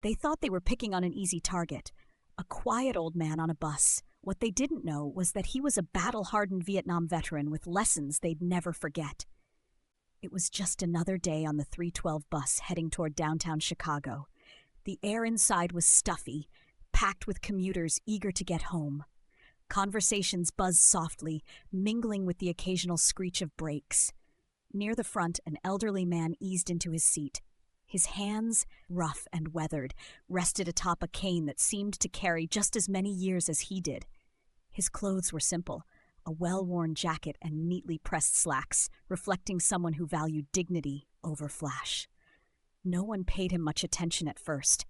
They thought they were picking on an easy target, a quiet old man on a bus. What they didn't know was that he was a battle-hardened Vietnam veteran with lessons they'd never forget. It was just another day on the 312 bus heading toward downtown Chicago. The air inside was stuffy, packed with commuters eager to get home. Conversations buzzed softly, mingling with the occasional screech of brakes. Near the front, an elderly man eased into his seat. His hands, rough and weathered, rested atop a cane that seemed to carry just as many years as he did. His clothes were simple, a well-worn jacket and neatly pressed slacks, reflecting someone who valued dignity over flash. No one paid him much attention at first.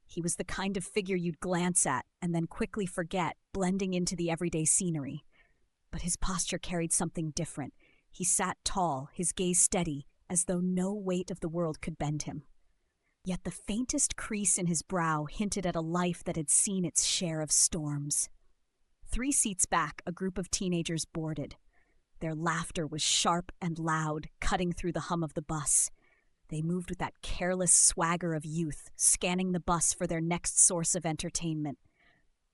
He was the kind of figure you'd glance at and then quickly forget, blending into the everyday scenery. But his posture carried something different. He sat tall, his gaze steady, as though no weight of the world could bend him. Yet the faintest crease in his brow hinted at a life that had seen its share of storms. 3 seats back, a group of teenagers boarded. Their laughter was sharp and loud, cutting through the hum of the bus. They moved with that careless swagger of youth, scanning the bus for their next source of entertainment.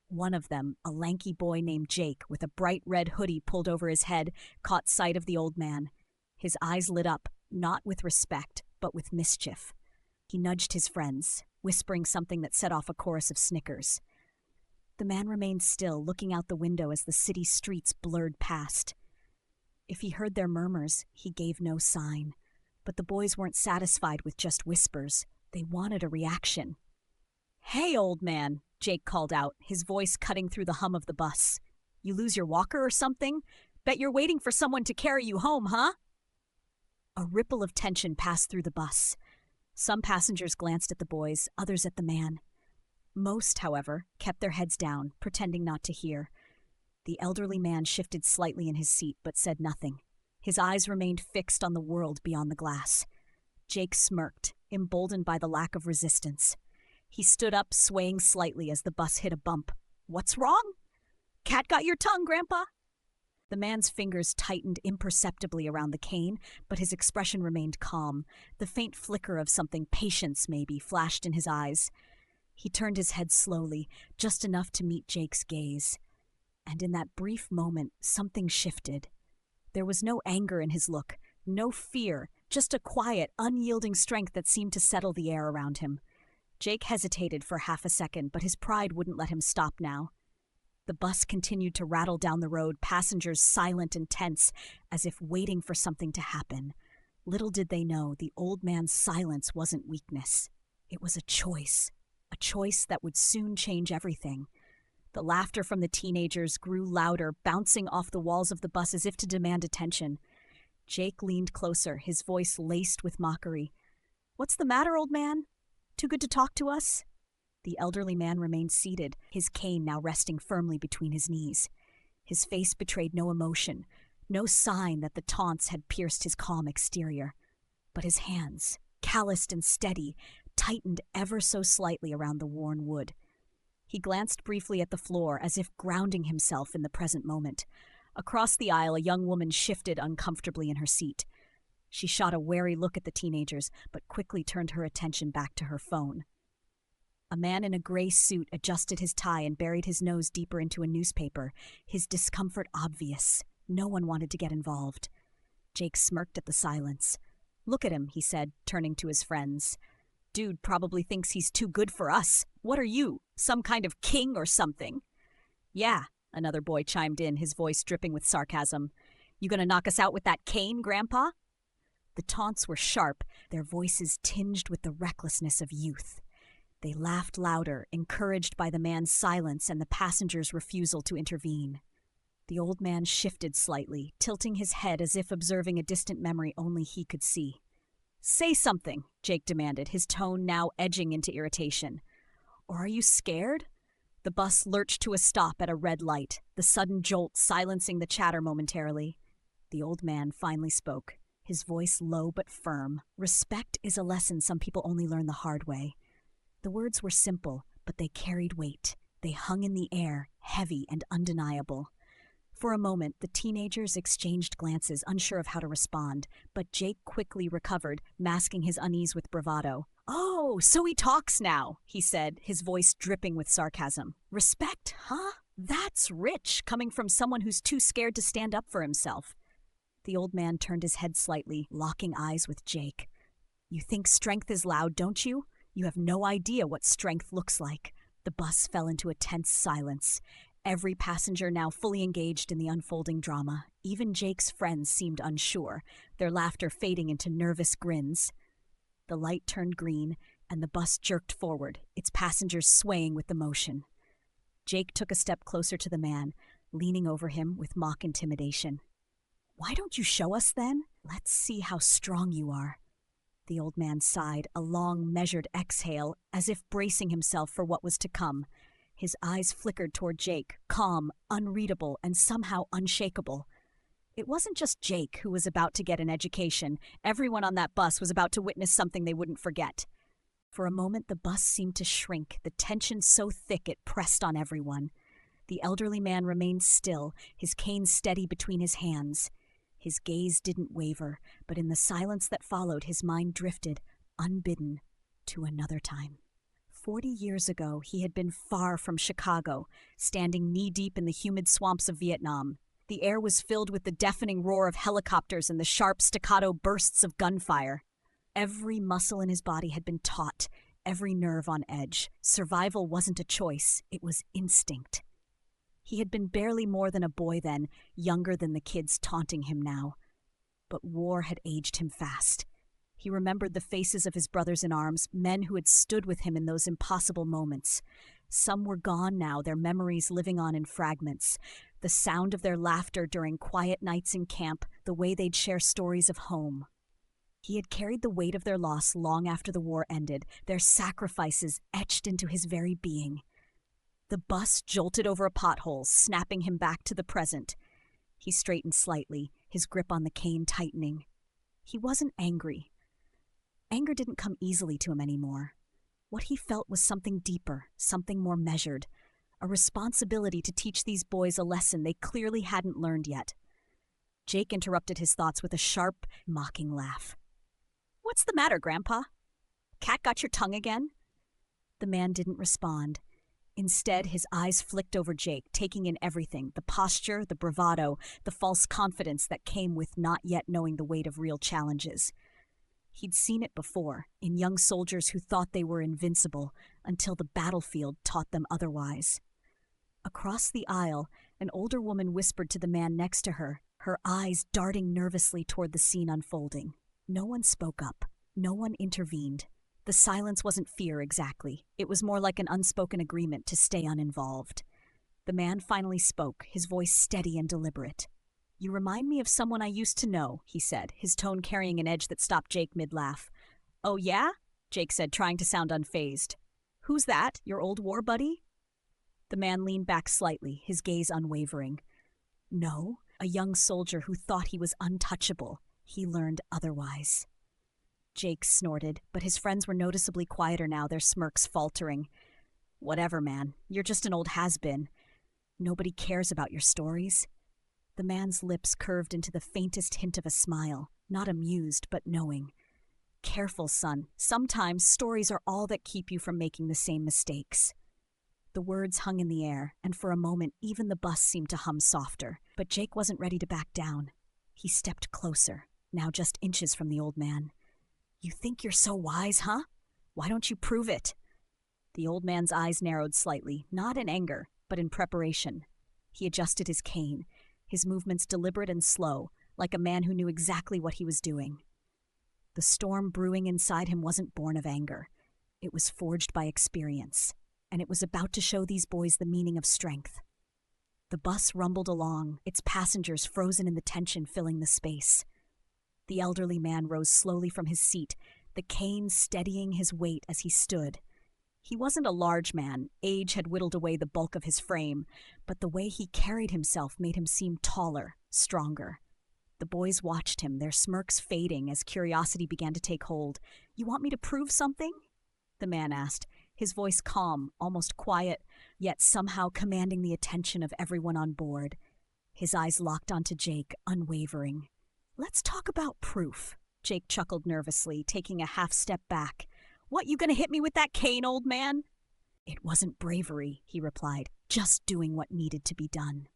One of them, a lanky boy named Jake, with a bright red hoodie pulled over his head, caught sight of the old man. His eyes lit up, not with respect, but with mischief. He nudged his friends, whispering something that set off a chorus of snickers. The man remained still, looking out the window as the city streets blurred past. If he heard their murmurs, he gave no sign. But the boys weren't satisfied with just whispers. They wanted a reaction. "Hey, old man," Jake called out, his voice cutting through the hum of the bus. "You lose your walker or something? Bet you're waiting for someone to carry you home, huh?" A ripple of tension passed through the bus. Some passengers glanced at the boys, others at the man. Most, however, kept their heads down, pretending not to hear. The elderly man shifted slightly in his seat, but said nothing. His eyes remained fixed on the world beyond the glass. Jake smirked, emboldened by the lack of resistance. He stood up, swaying slightly as the bus hit a bump. "What's wrong?" "Cat got your tongue, Grandpa." The man's fingers tightened imperceptibly around the cane, but his expression remained calm. The faint flicker of something, patience maybe, flashed in his eyes. He turned his head slowly, just enough to meet Jake's gaze. And in that brief moment, something shifted. There was no anger in his look, no fear, just a quiet, unyielding strength that seemed to settle the air around him. Jake hesitated for half a second, but his pride wouldn't let him stop now. The bus continued to rattle down the road, passengers silent and tense, as if waiting for something to happen. Little did they know, the old man's silence wasn't weakness. It was a choice that would soon change everything. The laughter from the teenagers grew louder, bouncing off the walls of the bus as if to demand attention. Jake leaned closer, his voice laced with mockery. "What's the matter, old man? Too good to talk to us?" The elderly man remained seated, his cane now resting firmly between his knees. His face betrayed no emotion, no sign that the taunts had pierced his calm exterior. But his hands, calloused and steady, tightened ever so slightly around the worn wood. He glanced briefly at the floor, as if grounding himself in the present moment. Across the aisle, a young woman shifted uncomfortably in her seat. She shot a wary look at the teenagers, but quickly turned her attention back to her phone. A man in a gray suit adjusted his tie and buried his nose deeper into a newspaper, his discomfort obvious. No one wanted to get involved. Jake smirked at the silence. "Look at him," he said, turning to his friends. "Dude probably thinks he's too good for us. What are you, some kind of king or something?" "Yeah," another boy chimed in, his voice dripping with sarcasm. "You gonna knock us out with that cane, Grandpa?" The taunts were sharp, their voices tinged with the recklessness of youth. They laughed louder, encouraged by the man's silence and the passenger's refusal to intervene. The old man shifted slightly, tilting his head as if observing a distant memory only he could see. "Say something," Jake demanded, his tone now edging into irritation. "Or are you scared?" The bus lurched to a stop at a red light, the sudden jolt silencing the chatter momentarily. The old man finally spoke, his voice low but firm. "Respect is a lesson some people only learn the hard way." The words were simple, but they carried weight. They hung in the air, heavy and undeniable. For a moment, the teenagers exchanged glances, unsure of how to respond, but Jake quickly recovered, masking his unease with bravado. "Oh, so he talks now," he said, his voice dripping with sarcasm. "Respect, huh? That's rich, coming from someone who's too scared to stand up for himself." The old man turned his head slightly, locking eyes with Jake. "You think strength is loud, don't you? You have no idea what strength looks like." The bus fell into a tense silence. Every passenger now fully engaged in the unfolding drama. Even Jake's friends seemed unsure, their laughter fading into nervous grins. The light turned green, and the bus jerked forward, its passengers swaying with the motion. Jake took a step closer to the man, leaning over him with mock intimidation. "Why don't you show us then? Let's see how strong you are." The old man sighed, a long, measured exhale, as if bracing himself for what was to come. His eyes flickered toward Jake, calm, unreadable, and somehow unshakable. It wasn't just Jake who was about to get an education. Everyone on that bus was about to witness something they wouldn't forget. For a moment, the bus seemed to shrink, the tension so thick it pressed on everyone. The elderly man remained still, his cane steady between his hands. His gaze didn't waver, but in the silence that followed, his mind drifted, unbidden, to another time. 40 years ago, he had been far from Chicago, standing knee-deep in the humid swamps of Vietnam. The air was filled with the deafening roar of helicopters and the sharp staccato bursts of gunfire. Every muscle in his body had been taut, every nerve on edge. Survival wasn't a choice, it was instinct. He had been barely more than a boy then, younger than the kids taunting him now. But war had aged him fast. He remembered the faces of his brothers in arms, men who had stood with him in those impossible moments. Some were gone now, their memories living on in fragments. The sound of their laughter during quiet nights in camp, the way they'd share stories of home. He had carried the weight of their loss long after the war ended, their sacrifices etched into his very being. The bus jolted over a pothole, snapping him back to the present. He straightened slightly, his grip on the cane tightening. He wasn't angry. Anger didn't come easily to him anymore. What he felt was something deeper, something more measured, a responsibility to teach these boys a lesson they clearly hadn't learned yet. Jake interrupted his thoughts with a sharp, mocking laugh. "What's the matter, Grandpa? Cat got your tongue again?" The man didn't respond. Instead, his eyes flicked over Jake, taking in everything, the posture, the bravado, the false confidence that came with not yet knowing the weight of real challenges. He'd seen it before, in young soldiers who thought they were invincible, until the battlefield taught them otherwise. Across the aisle, an older woman whispered to the man next to her, her eyes darting nervously toward the scene unfolding. No one spoke up. No one intervened. The silence wasn't fear exactly. It was more like an unspoken agreement to stay uninvolved. The man finally spoke, his voice steady and deliberate. "You remind me of someone I used to know," he said, his tone carrying an edge that stopped Jake mid-laugh. "Oh yeah?" Jake said, trying to sound unfazed. "Who's that? Your old war buddy?" The man leaned back slightly, his gaze unwavering. "No, a young soldier who thought he was untouchable. He learned otherwise." Jake snorted, but his friends were noticeably quieter now, their smirks faltering. "Whatever, man. You're just an old has-been. Nobody cares about your stories." The man's lips curved into the faintest hint of a smile, not amused, but knowing. "Careful, son. Sometimes stories are all that keep you from making the same mistakes." The words hung in the air, and for a moment even the bus seemed to hum softer. But Jake wasn't ready to back down. He stepped closer, now just inches from the old man. "You think you're so wise, huh? Why don't you prove it?" The old man's eyes narrowed slightly, not in anger, but in preparation. He adjusted his cane, his movements deliberate and slow, like a man who knew exactly what he was doing. The storm brewing inside him wasn't born of anger. It was forged by experience, and it was about to show these boys the meaning of strength. The bus rumbled along, its passengers frozen in the tension filling the space. The elderly man rose slowly from his seat, the cane steadying his weight as he stood. He wasn't a large man, age had whittled away the bulk of his frame, but the way he carried himself made him seem taller, stronger. The boys watched him, their smirks fading as curiosity began to take hold. "You want me to prove something?" the man asked, his voice calm, almost quiet, yet somehow commanding the attention of everyone on board. His eyes locked onto Jake, unwavering. "Let's talk about proof." Jake chuckled nervously, taking a half step back. What, you gonna hit me with that cane, old man? It wasn't bravery, he replied, just doing what needed to be done.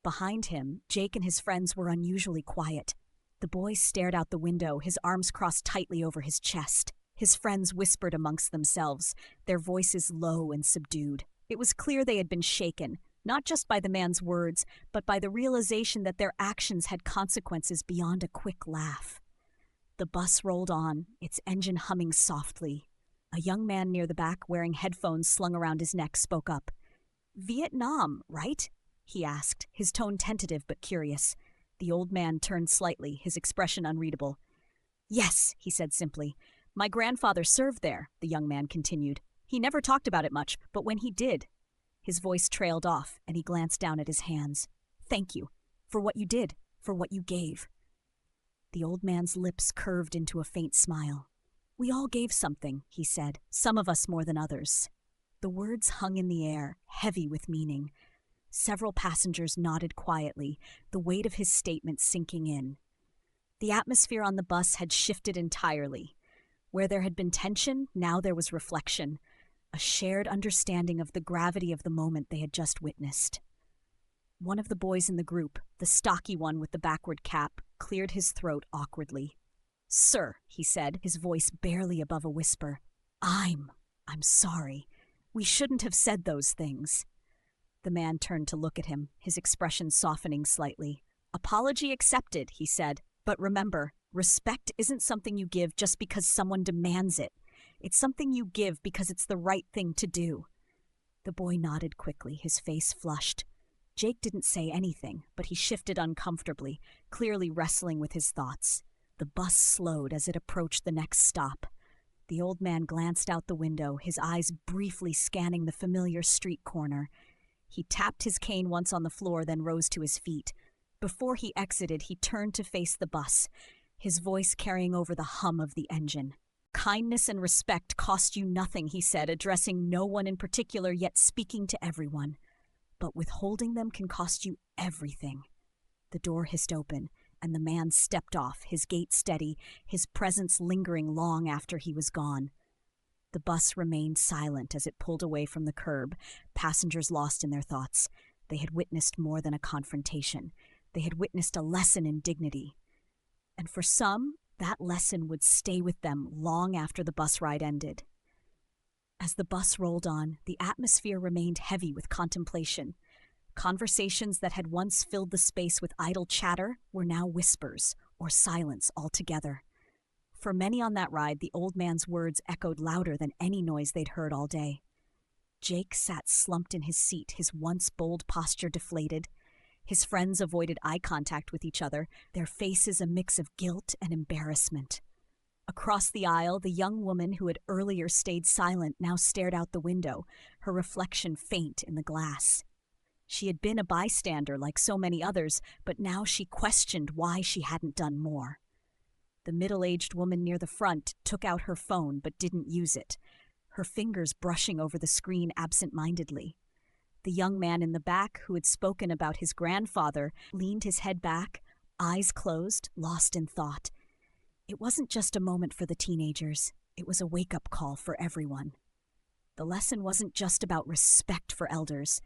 Behind him, Jake and his friends were unusually quiet. The boy stared out the window, his arms crossed tightly over his chest. His friends whispered amongst themselves, their voices low and subdued. It was clear they had been shaken, not just by the man's words, but by the realization that their actions had consequences beyond a quick laugh. The bus rolled on, its engine humming softly. A young man near the back, wearing headphones slung around his neck, spoke up. "Vietnam, right?" he asked, his tone tentative but curious. The old man turned slightly, his expression unreadable. "Yes," he said simply. "My grandfather served there," the young man continued. "He never talked about it much, but when he did..." His voice trailed off, and he glanced down at his hands. "Thank you. For what you did. For what you gave." The old man's lips curved into a faint smile. "We all gave something," he said, "some of us more than others." The words hung in the air, heavy with meaning. Several passengers nodded quietly, the weight of his statement sinking in. The atmosphere on the bus had shifted entirely. Where there had been tension, now there was reflection, a shared understanding of the gravity of the moment they had just witnessed. One of the boys in the group, the stocky one with the backward cap, cleared his throat awkwardly. "Sir," he said, his voice barely above a whisper, I'm sorry. We shouldn't have said those things." The man turned to look at him, his expression softening slightly. "Apology accepted," he said. "But remember, respect isn't something you give just because someone demands it. It's something you give because it's the right thing to do." The boy nodded quickly, his face flushed. Jake didn't say anything, but he shifted uncomfortably, clearly wrestling with his thoughts. The bus slowed as it approached the next stop. The old man glanced out the window, his eyes briefly scanning the familiar street corner. He tapped his cane once on the floor, then rose to his feet. Before he exited, he turned to face the bus, his voice carrying over the hum of the engine. "Kindness and respect cost you nothing," he said, addressing no one in particular, yet speaking to everyone. "But withholding them can cost you everything." The door hissed open, and the man stepped off, his gait steady, his presence lingering long after he was gone. The bus remained silent as it pulled away from the curb, passengers lost in their thoughts. They had witnessed more than a confrontation. They had witnessed a lesson in dignity. And for some, that lesson would stay with them long after the bus ride ended. As the bus rolled on, the atmosphere remained heavy with contemplation. Conversations that had once filled the space with idle chatter were now whispers or silence altogether. For many on that ride, the old man's words echoed louder than any noise they'd heard all day. Jake sat slumped in his seat, his once bold posture deflated. His friends avoided eye contact with each other, their faces a mix of guilt and embarrassment. Across the aisle, the young woman who had earlier stayed silent now stared out the window, her reflection faint in the glass. She had been a bystander like so many others, but now she questioned why she hadn't done more. The middle-aged woman near the front took out her phone but didn't use it, her fingers brushing over the screen absent-mindedly. The young man in the back, who had spoken about his grandfather, leaned his head back, eyes closed, lost in thought. It wasn't just a moment for the teenagers. It was a wake-up call for everyone. The lesson wasn't just about respect for elders.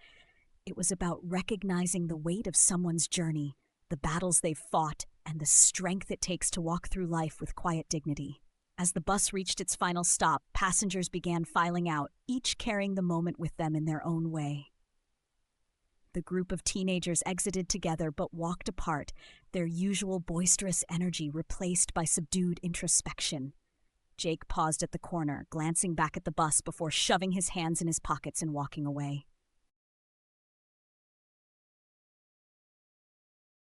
It was about recognizing the weight of someone's journey, the battles they've fought, and the strength it takes to walk through life with quiet dignity. As the bus reached its final stop, passengers began filing out, each carrying the moment with them in their own way. The group of teenagers exited together but walked apart, their usual boisterous energy replaced by subdued introspection. Jake paused at the corner, glancing back at the bus before shoving his hands in his pockets and walking away.